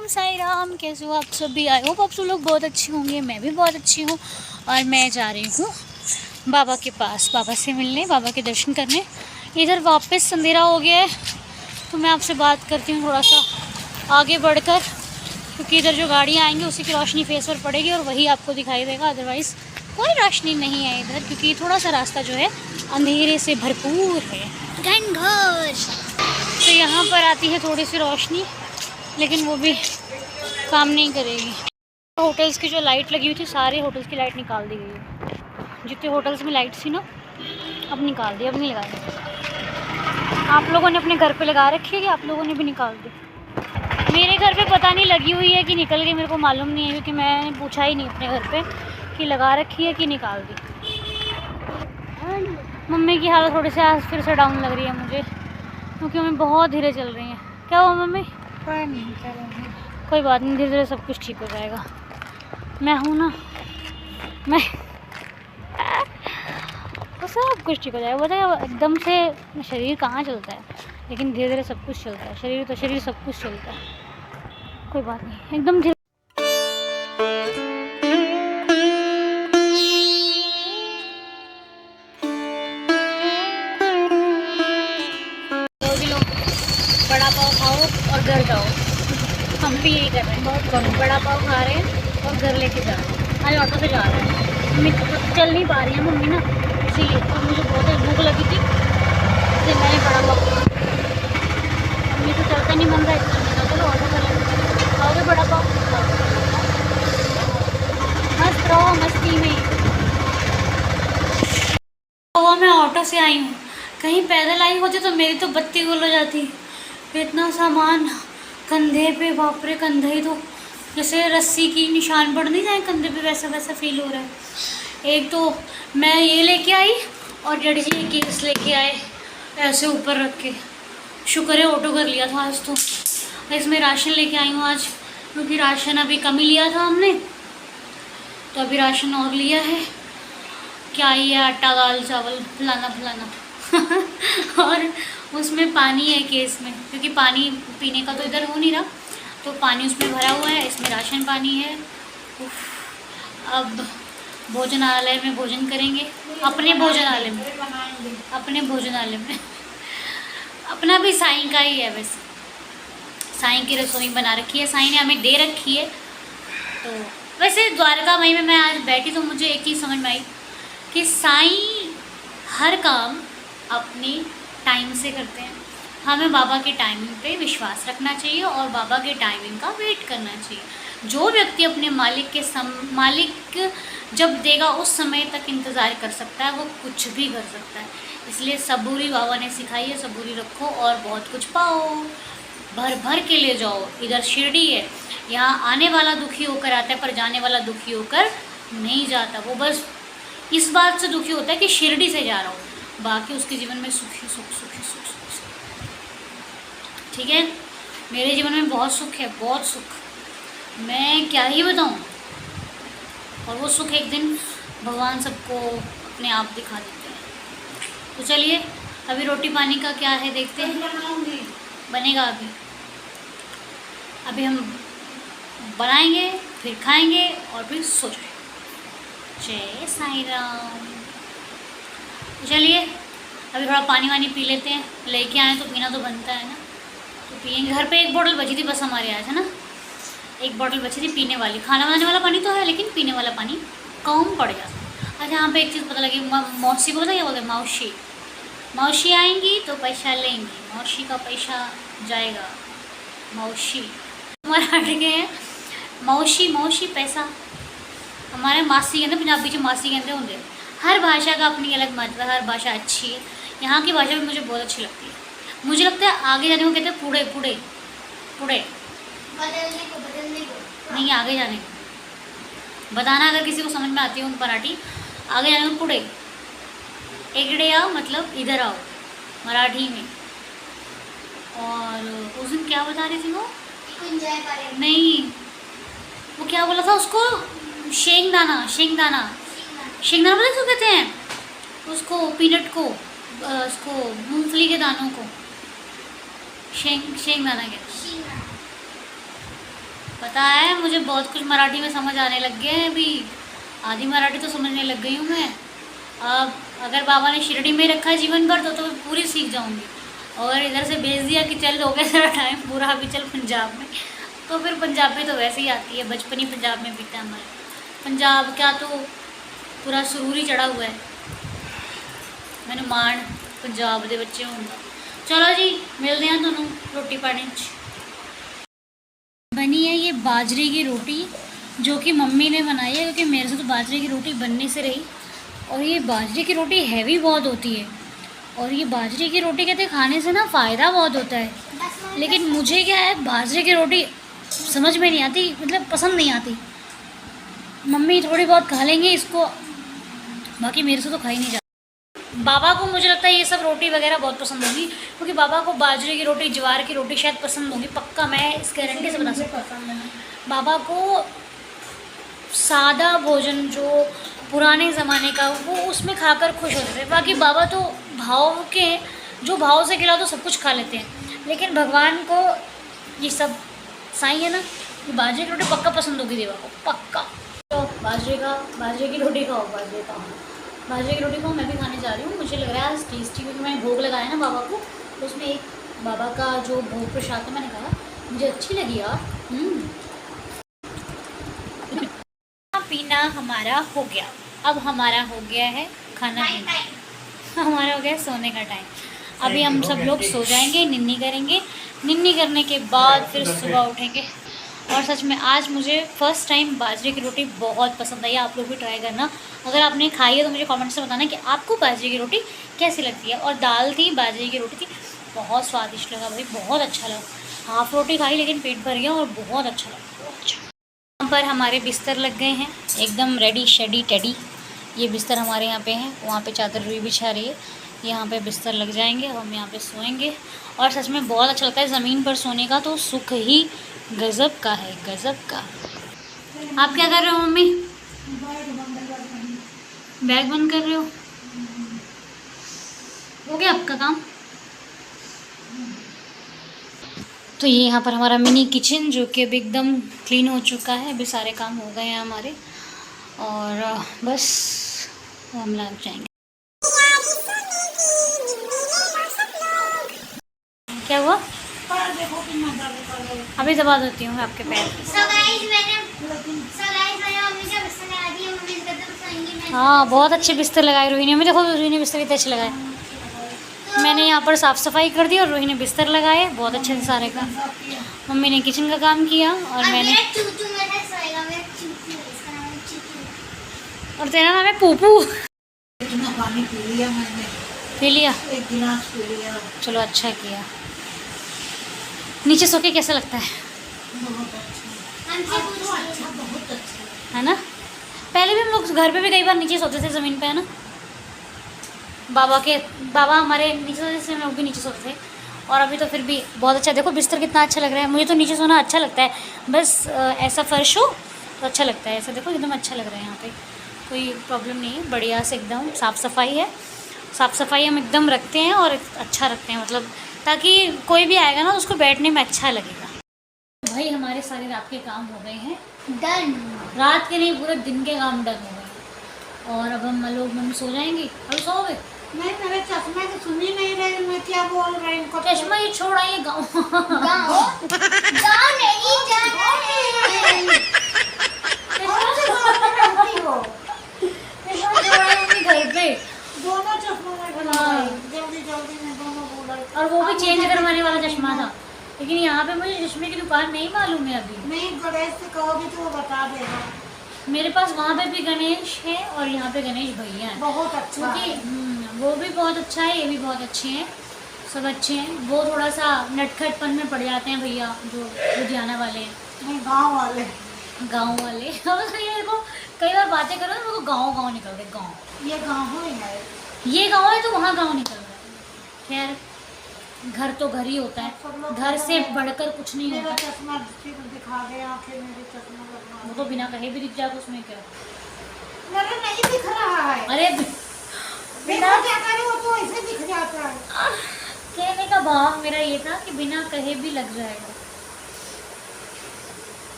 साईं राम। कैसे हो आप सभी? आई होप आप सब लोग बहुत अच्छे होंगे। मैं भी बहुत अच्छी हूँ और मैं जा रही हूँ बाबा के पास, बाबा से मिलने, बाबा के दर्शन करने। इधर वापस अंधेरा हो गया है तो मैं आपसे बात करती हूँ थोड़ा सा आगे बढ़कर, क्योंकि इधर जो गाड़ियाँ आएंगी उसी की रोशनी फेस पर पड़ेगी और वही आपको दिखाई देगा। अदरवाइज़ कोई रोशनी नहीं है इधर, क्योंकि थोड़ा सा रास्ता जो है अंधेरे से भरपूर है, घनघोर। तो यहाँ पर आती है थोड़ी सी रोशनी, लेकिन वो भी काम नहीं करेगी। होटल्स की जो लाइट लगी हुई थी, सारे होटल्स की लाइट निकाल दी गई है। जितने होटल्स में लाइट थी ना, अब निकाल दी, अब नहीं लगाई। आप लोगों ने अपने घर पे लगा रखी है कि आप लोगों ने भी निकाल दी? मेरे घर पे पता नहीं लगी हुई है कि निकल गई, मेरे को मालूम नहीं है, क्योंकि मैंने पूछा ही नहीं अपने घर पे कि लगा रखी है कि निकाल दी। मम्मी की हालत थोड़ी सी आज फिर से डाउन लग रही है मुझे, क्योंकि मम्मी बहुत धीरे चल रही हैं। क्या हुआ मम्मी? कोई बात नहीं, धीरे धीरे सब कुछ ठीक हो जाएगा। मैं हूँ ना, मैं तो सब कुछ ठीक हो जाएगा। बताया एकदम से शरीर कहाँ चलता है, लेकिन धीरे धीरे सब कुछ चलता है। शरीर तो शरीर सब कुछ चलता है, कोई बात नहीं, एकदम धीरे। लोग बड़ा पाव खाओ और घर जाओ, हम भी यही कर रहे हैं। बहुत कम बड़ा पाव खा रहे हैं और घर लेके जा रहे हैं। आज ऑटो से जा रहे हैं। मम्मी चल नहीं पा रही है मम्मी ना, इसीलिए। और मुझे बहुत भूख लगी थी, इसलिए मैंने बड़ा पाव। मम्मी तो चलता नहीं मन रहा, इसलिए मैंने चलो ऑटो कर लेंगे। खाओगे बड़ा पाव? मस्त रहो मस्ती में। तो मैं ऑटो से आई हूँ, कहीं पैदल आई होती तो मेरी तो बत्ती गुल हो जाती। इतना सामान कंधे पे, बाप रे, कंधे ही तो जैसे रस्सी की निशान पड़ नहीं जाए कंधे पे, वैसा वैसा फील हो रहा है। एक तो मैं ये लेके आई और डैडी जी ये केस लेके आए ऐसे ऊपर रख के। शुक्र है ऑटो कर लिया था आज तो। इसमें राशन लेके आई हूँ आज, क्योंकि राशन अभी कम ही लिया था हमने, तो अभी राशन और लिया है। क्या ही है, आटा दाल चावल फलाना फलाना और उसमें पानी है केस में, क्योंकि पानी पीने का तो इधर हो नहीं रहा, तो पानी उसमें भरा हुआ है। इसमें राशन पानी है। अब भोजनालय में भोजन करेंगे, अपने भोजनालय में, अपने भोजनालय में अपना भी साईं का ही है वैसे। साईं की रसोई बना रखी है, साईं ने हमें दे रखी है। तो वैसे द्वारका माई में मैं आज बैठी तो मुझे एक चीज़ समझ में आई कि साईं हर काम अपने टाइम से करते हैं। हमें बाबा के टाइमिंग पे विश्वास रखना चाहिए और बाबा के टाइमिंग का वेट करना चाहिए। जो व्यक्ति अपने मालिक जब देगा उस समय तक इंतज़ार कर सकता है, वो कुछ भी कर सकता है। इसलिए सबूरी बाबा ने सिखाई है, सबूरी रखो और बहुत कुछ पाओ, भर भर के ले जाओ। इधर शिरडी है, यहाँ आने वाला दुखी होकर आता है पर जाने वाला दुखी होकर नहीं जाता। वो बस इस बात से दुखी होता है कि शिरडी से जा रहा हूँ, बाकी उसके जीवन में सुखी सुख सुखी सुख सुख सुख। ठीक है, मेरे जीवन में बहुत सुख है, बहुत सुख, मैं क्या ही बताऊँ। और वो सुख एक दिन भगवान सबको अपने आप दिखा देते हैं। तो चलिए अभी रोटी पानी का क्या है देखते हैं। बनेगा अभी हम बनाएंगे, फिर खाएंगे और फिर सो जाएंगे। जय साईं राम। चलिए अभी थोड़ा पानी वानी पी लेते हैं, लेके आए तो पीना तो बनता है ना, तो पियेंगे। घर पे एक बोतल बची थी बस हमारे आज, है ना, एक बोतल बची थी पीने वाली। खाना बनाने वाला पानी तो है, लेकिन पीने वाला पानी कम पड़ जाता। अच्छा, यहाँ पे एक चीज़ पता लगी, मौसी को पता क्या बोलते हैं? मौसी। मौसी आएंगी तो पैसा लेंगी, मौसी का पैसा जाएगा। मौसी मराठी के हैं, मौसी मौसी पैसा। हमारे मासी कहते, पंजाबी जो मासी कहते होंगे। हर भाषा का अपनी अलग महत्व है, हर भाषा अच्छी है। यहाँ की भाषा भी मुझे बहुत अच्छी लगती है। मुझे लगता है आगे जाने को कहते हैं पुड़े पुड़े पुड़े, बदलने को नहीं, आगे जाने को बताना। अगर किसी को समझ में आती है मराठी, आगे जाने को पुड़े। एगड़े आओ मतलब इधर आओ मराठी में। और उस दिन क्या बता रही थी वो? नहीं, वो क्या बोला था उसको? शेंगदाना। शेंगदाना शेंगदाना पता क्यों कहते हैं उसको? पीनट को, उसको मूंगफली के दानों को शेंगदाना कहते हैं। पता है मुझे बहुत कुछ मराठी में समझ आने लग गए हैं अभी। आधी मराठी तो समझने लग गई हूँ मैं। अब अगर बाबा ने शिरडी में रखा है जीवन भर तो मैं पूरी सीख जाऊँगी। और इधर से भेज दिया कि चल हो गया तेरा टाइम पूरा, अभी चल पंजाब में, तो फिर पंजाबी तो वैसे ही आती है। बचपन ही पंजाब में बीता हमारे। पंजाब का तो पूरा सुरूर ही चढ़ा हुआ है। मैंने मान पंजाब के बच्चे होंगे। चलो जी मिलते हैं तुहानू रोटी पानी च। बनी है ये बाजरे की रोटी जो कि मम्मी ने बनाई है, क्योंकि मेरे से तो बाजरे की रोटी बनने से रही। और ये बाजरे की रोटी हैवी बहुत होती है। और ये बाजरे की रोटी कहते हैं खाने से ना फ़ायदा बहुत होता है। लेकिन मुझे क्या है, बाजरे की रोटी समझ में नहीं आती, मतलब पसंद नहीं आती। मम्मी थोड़ी बहुत खा लेंगे इसको, बाकी मेरे से तो खा ही नहीं जाता। बाबा को मुझे लगता है ये सब रोटी वगैरह बहुत पसंद होगी, क्योंकि बाबा को बाजरे की रोटी, ज्वार की रोटी शायद पसंद होगी, पक्का मैं इस गारंटी से बता सकती हूँ। बाबा को सादा भोजन जो पुराने ज़माने का वो उसमें खाकर खुश होते थे। बाकी बाबा तो भाव के, जो भाव से खिलाओ तो सब कुछ खा लेते हैं। लेकिन भगवान को ये सब साई है ना, ये बाजरे की रोटी पक्का पसंद होगी देवा को, पक्का। तो बाजरे की रोटी खाओ, बाजरे की रोटी को मैं भी खाने जा रही हूँ। मुझे लग रहा है आज टेस्टी, क्योंकि मैंने भोग लगाया ना बाबा को, तो उसमें एक बाबा का जो भोग प्रसाद था, मैंने कहा मुझे अच्छी लगी यार। पीना हमारा हो गया। अब हमारा हो गया है खाना पीना, हमारा हो गया सोने का टाइम। अभी हम सब लोग सो जाएंगे, निन्नी करेंगे। निन्नी करने के बाद फिर सुबह उठेंगे। और सच में आज मुझे फ़र्स्ट टाइम बाजरे की रोटी बहुत पसंद आई। आप लोग भी ट्राई करना। अगर आपने खाई है तो मुझे कमेंट से बताना कि आपको बाजरे की रोटी कैसी लगती है। और दाल थी, बाजरे की रोटी थी, बहुत स्वादिष्ट लगा भाई, बहुत अच्छा लगा। हाफ़ रोटी खाई लेकिन पेट भर गया और बहुत अच्छा लगा, बहुत अच्छा। यहाँ पर हमारे बिस्तर लग गए हैं एकदम रेडी शेडी टेडी। ये बिस्तर हमारे यहाँ पे हैं, वहाँ पे चादर रुई बिछा रही है, यहाँ पे बिस्तर लग जाएंगे, हम यहाँ पे सोएंगे। और सच में बहुत अच्छा लगता है ज़मीन पर सोने का, तो सुख ही गज़ब का है, गज़ब का। आप क्या कर रहे हो मम्मी? बैग बंद कर रहे हो गया आपका काम? तो ये यहाँ पर हमारा मिनी किचन जो कि अभी एकदम क्लीन हो चुका है। अभी सारे काम हो गए हैं हमारे, और बस हम लग जाएंगे। क्या हुआ? अभी दबा देती हूँ आपके पैर। हाँ बहुत अच्छे बिस्तर लगाए रोहिणी ने। देखो रोहिणी बिस्तर कितने अच्छे लगाए। मैंने यहाँ पर साफ़ सफाई कर दी और रोहिणी ने बिस्तर लगाए बहुत अच्छे से सारे का। मम्मी ने किचन का काम किया और मैंने, और तेरा नाम है पूपू। पानी पी लिया मैंने, पी लिया, एक गिलास पी लिया। चलो अच्छा किया। नीचे सो के कैसा लगता है? बहुत अच्छा, बहुत अच्छा है ना। पहले भी हम लोग घर पे भी कई बार नीचे सोते थे ज़मीन पे, है ना। बाबा हमारे नीचे सोते थे, हम लोग भी नीचे सोते थे। और अभी तो फिर भी बहुत अच्छा। देखो बिस्तर कितना अच्छा लग रहा है। मुझे तो नीचे सोना अच्छा लगता है, बस ऐसा फर्श हो तो अच्छा लगता है। ऐसा देखो एकदम अच्छा लग रहा है। यहाँ पे कोई प्रॉब्लम नहीं है, बढ़िया से एकदम साफ़ सफाई है। साफ़ सफाई हम एकदम रखते हैं और अच्छा रखते हैं, मतलब ताकि कोई भी आएगा ना उसको बैठने में अच्छा लगेगा। भाई हमारे सारे रात के काम हो गए हैं डन। रात के नहीं, पूरे दिन के काम डन हो गए। और अब हम लोग सो जाएंगे। अब सो गए? नहीं, मेरे चश्मे तो सुन ही नहीं रहे, मैं क्या बोल रही हूँ। चश्मा ये छोड़ा, ये गाँव घर पे दोनों चश्मों में जल्दी में दोनों बोला। और वो भी चेंज करवाने वाला चश्मा था, लेकिन यहाँ पे मुझे चश्मे की दुकान नहीं मालूम है अभी। नहीं, गणेश से कहोगे तो वो बता देगा। मेरे पास वहाँ पे भी गणेश है और यहाँ पे गणेश भैया हैं। बहुत अच्छा, क्योंकि वो भी बहुत अच्छा है, ये भी बहुत अच्छे हैं, सब अच्छे हैं। वो थोड़ा सा नटखटपन में पड़ जाते हैं भैया जो लुधियाना वाले हैं। नहीं, गाँव वाले ये देखो कई बार बातें करो तो गाँव निकल रहे। गाँव ये गाँव है, ये गाँव है तो वहाँ गाँव निकल रहा है। खैर घर तो घर ही होता है, घर से बढ़कर कुछ नहीं होता। चश्मा दिखा दे, आंखें मेरे चश्मा लगना। वो तो बिना कहे भी दिख जाएगा, उसमें क्या। मेरे नहीं दिख रहा है। अरे बिना क्या करे वो तो ऐसे दिख जाता है। कहने का भाव मेरा ये था कि बिना कहे भी लग जाएगा।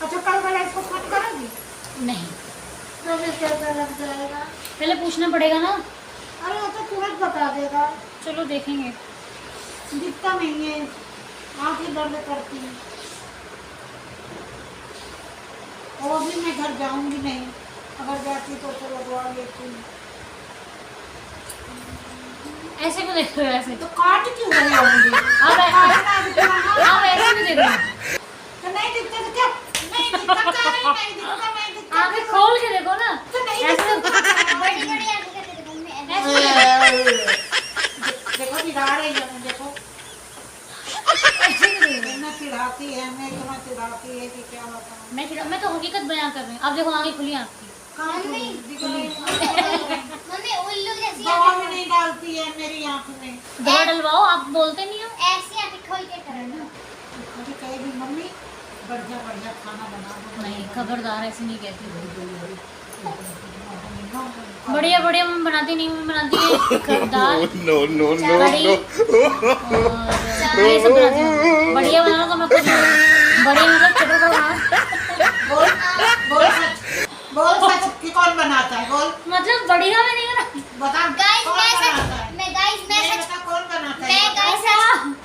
अच्छा कल वाला इसको कट करोगी? नहीं, तो फिर कैसा लग जाएगा? पहले पूछना पड़ेगा ना। अरे वो तो तुरंत बता देगा। चलो देखेंगे। दिखता नहीं है, आँखें दर्द करती है। और भी मैं घर जाऊंगी नहीं, अगर जाती तो लगवा लेती। ऐसे क्यों देख रहे हो? ऐसे तो काट क्यों रहे होंगी? आप ऐसे भी देख रहे हो? तो नहीं दिखता तो क्या? नहीं दिखता क्या? नहीं दिखता, नहीं दिखता। आंखें खोल के देखो ना। तो नहीं ऐसे दिखता। बड़ी आंखें करके देखो, मैं ऐसे देखो चिढ़ा रही है, देखो ऐसे भी देख रहे हो। मैं चिढ़ाती है, मैं इतना चिढ़ाती है कि क्या बताऊं। मैं तो हकीकत बयान कर रही हूँ। अब देखो आंखें खुली हैं आपकी। कहाँ मम्मी, दिख रही है? मम्मी उल्लू जैसी दवा आंखें भी नहीं डालती है मेरी आँख में। दवा डलवाओ, आप बोलते नहीं हो। ऐसी आंखें खोल के करो ना। कभी कहेगी मम्मी बढ़िया बढ़िया खाना बना दो। नहीं, खबरदार ऐसे नहीं कहती। बढ़िया बढ़िया मम्मी बनाती नहीं, मम्मी बनाती है दाल, कढ़ी और ये सब बनाती हूँ। बढ़िया बनाना तो मैं खुद बढ़िया मतलब चटर बनाना। बोल बोल सच, बोल सच कि कौन बनाता है? बोल मतलब बढ़िया मैं नहीं बना। बता। गाइस कौन मैं बनाता सच है? मैं गाइस मैं नहीं सच बता कौन बनाता है? मैं गाइस सच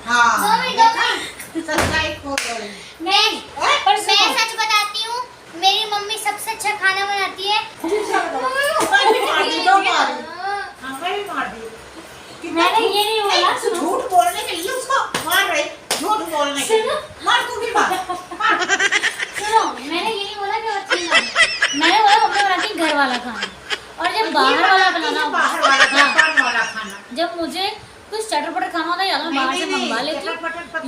हाँ दो मिनट, देखा? सच्चाई खोल रही। नहीं, पर मैं सच बताती हूँ, मेरी मम्मी सबसे अच्छा खाना बनाती है। मार दी दो बार। हाँ मैं भी मार दी। कितना मैंने ये नहीं बोला। तू झूठ बोलने के लिए उसको मार रही, झूठ बोलने के लिए। मार तू भी मार। सुनो, मैंने ये नहीं बोला कि वो अच्छी बनाती। मैंने बोला मम्मी बनाती है घर वाला खाना। और जब बाहर वाला बनाना बाहर वाला हाँ, जापान वाला खाना। जब मुझे कुछ चटर पटर खाना होता है या तो मैं बाहर से मंगवा लेती हूँ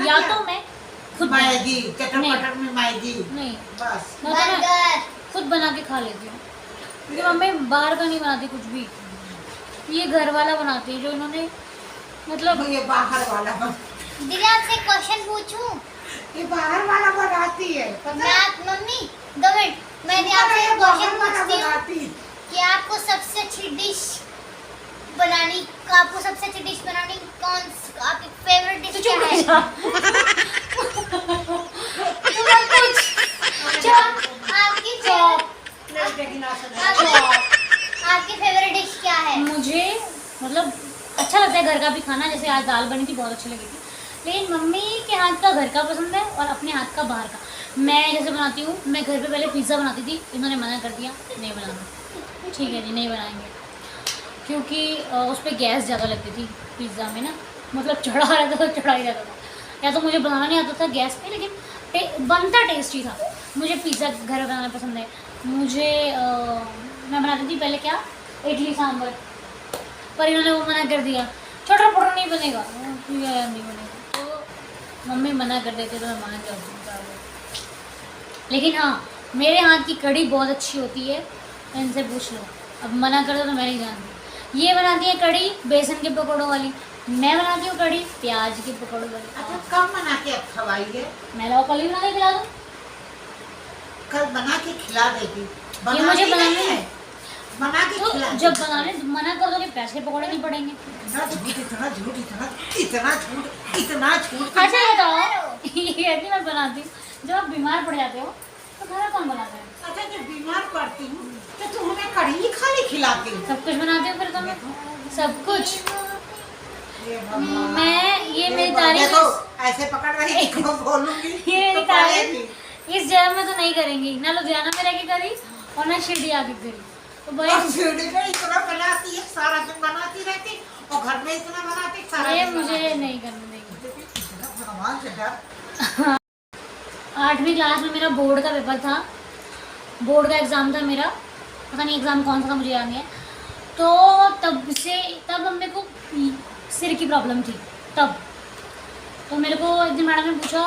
या तो मैं खुद मैगी, चटर नहीं। पटर में मैगी। नहीं, बस मैं तो मैं बर्गर खुद बना के खा लेती हूँ, क्योंकि मम्मी बाहर का नहीं बनाती कुछ भी। ये घर वाला बनाती है जो इन्होंने मतलब ये बाहर वाला दीदी आपसे क्वेश्चन पूछूं? ये बाहर वाला बनाती है पता मैं है? मम्मी 2 मिनट, मैं भी आपसे ये क्वेश्चन बाहर वाला पूछती हूँ बनाती है। कि आपको सबसे अच्छी डिश बनानी कौन आपकी फेवरेट डिश क्या है? आपकी फेवरेट डिश क्या है? मुझे मतलब अच्छा लगता है घर का भी खाना। जैसे आज दाल बनी थी, बहुत अच्छी लगी थी। लेकिन मम्मी के हाथ का घर का पसंद है और अपने हाथ का बाहर का। मैं जैसे बनाती हूँ, मैं घर पे पहले पिज़्ज़ा बनाती थी, इन्होंने मना कर दिया नहीं बनाना। ठीक है जी, नहीं बनाएंगे, क्योंकि उस पर गैस ज़्यादा लगती थी पिज़्ज़ा में ना, मतलब चढ़ा रहता था, चढ़ा ही रहता था। या तो मुझे बनाना नहीं आता था गैस पे, लेकिन बनता टेस्टी था। मुझे पिज़्ज़ा घर में बनाना पसंद है। मुझे मैं बनाती थी पहले क्या, इडली सांभर, पर इन्होंने वो मना कर दिया, छोटा पोटा नहीं बनेगा, नहीं बनेगा। तो मम्मी मना कर देते तो मैं मना कर दूँ। लेकिन हाँ, मेरे हाथ की कढ़ी बहुत अच्छी होती है, इनसे पूछ लो। अब मना कर दो तो मैं नहीं जानती। ये बनाती है कढ़ी बेसन के पकौड़ों वाली, मैं बनाती हूँ कढ़ी प्याज के पकौड़ों वाली। अच्छा कब बना के अब खवाइए? मैं लाओ कल ही बना के खिला दूँ। कल बना के खिला देगी। ये मुझे बनाती बनाने नहीं है, बना के तो खिला जब देगी। बनाने मना कर दोगे प्याज के पकौड़े नहीं पड़ेंगे। इतना झूठ, इतना झूठ, इतना झूठ, इतना झूठ। अच्छा बताओ, ये कहती मैं बनाती हूँ, जब आप बीमार पड़ जाते हो तो खाना कौन बनाता है? अच्छा जब बीमार पड़ती हूँ तो तू हमें कढ़ी ही खाली खिलाती है। सब कुछ बनाती हूँ फिर तो मैं, सब कुछ। ये भगवान। मैं ये मेरी तारीफ देखो ऐसे पकड़ रही है, को बोलूंगी ये मेरी तो पड़ेगी। तारीफ इस जन्म में तो नहीं करेंगी ना, लुधियाना में रह के करी और ना शिरडी आके करी। तो भाई और सीढ़ी पे इतना बनाती है, सारा दिन बनाती रहती, और घर में इतना बनाती सारा ये दिन मुझे बनाती। नहीं करने देंगे। इतना भगवान से डर। 8वीं क्लास में मेरा बोर्ड का पेपर था, बोर्ड का एग्ज़ाम था मेरा, पता नहीं एग्ज़ाम कौन सा था मुझे याद नहीं है। तो तब मेरे को सिर की प्रॉब्लम थी तब। तो मेरे को एक दिन मैडम ने पूछा,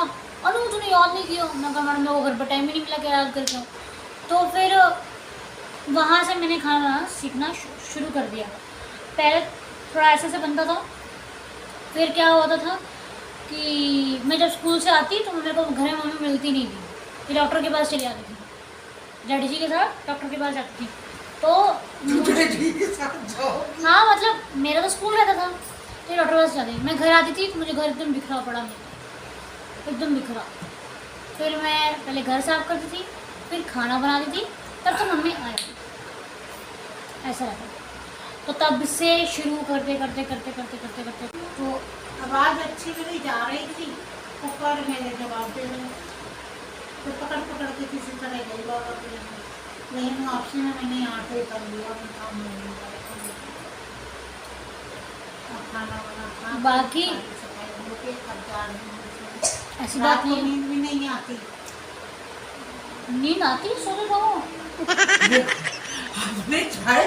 अनु तूने याद नहीं किया? मैं कहा मैडम मेरे को घर पर टाइम ही नहीं मिला कि याद करके आऊँ। तो फिर वहाँ से मैंने खाना बनाना सीखना शुरू कर दिया। पहले थोड़ा ऐसे बनता था, फिर क्या होता था कि मैं जब स्कूल से आती तो मेरे को घर में मम्मी मिलती नहीं थी, फिर डॉक्टर के पास चली जाती थी, डैडी जी के साथ डॉक्टर के पास जाती थी। तो हाँ मतलब मेरा तो स्कूल रहता था, तो डॉक्टर के पास जाती थी। मैं घर आती थी तो मुझे घर एकदम बिखरा पड़ा, मेरा एकदम बिखरा। फिर मैं पहले घर साफ करती थी, फिर खाना बनाती थी, तब तो मम्मी आ जाती, ऐसा रहता। तो तब से शुरू करते करते करते करते करते करते तो आवाज अच्छी मेरी जा रही थी, ऊपर मेरे जवाब दे रहे, तो पकड़ पकड़ के किसी तरह गई बाबा के लिए। लेकिन ऑप्शन में मैंने आटे कर लिया, मैं काम नहीं किया। खाना वाना खा के बाकी सारी सफाई होके अब जा रही हूँ। ऐसी बात रात को नहीं है। नींद भी नहीं आती। नींद आती है, सो रहो। आपने चाय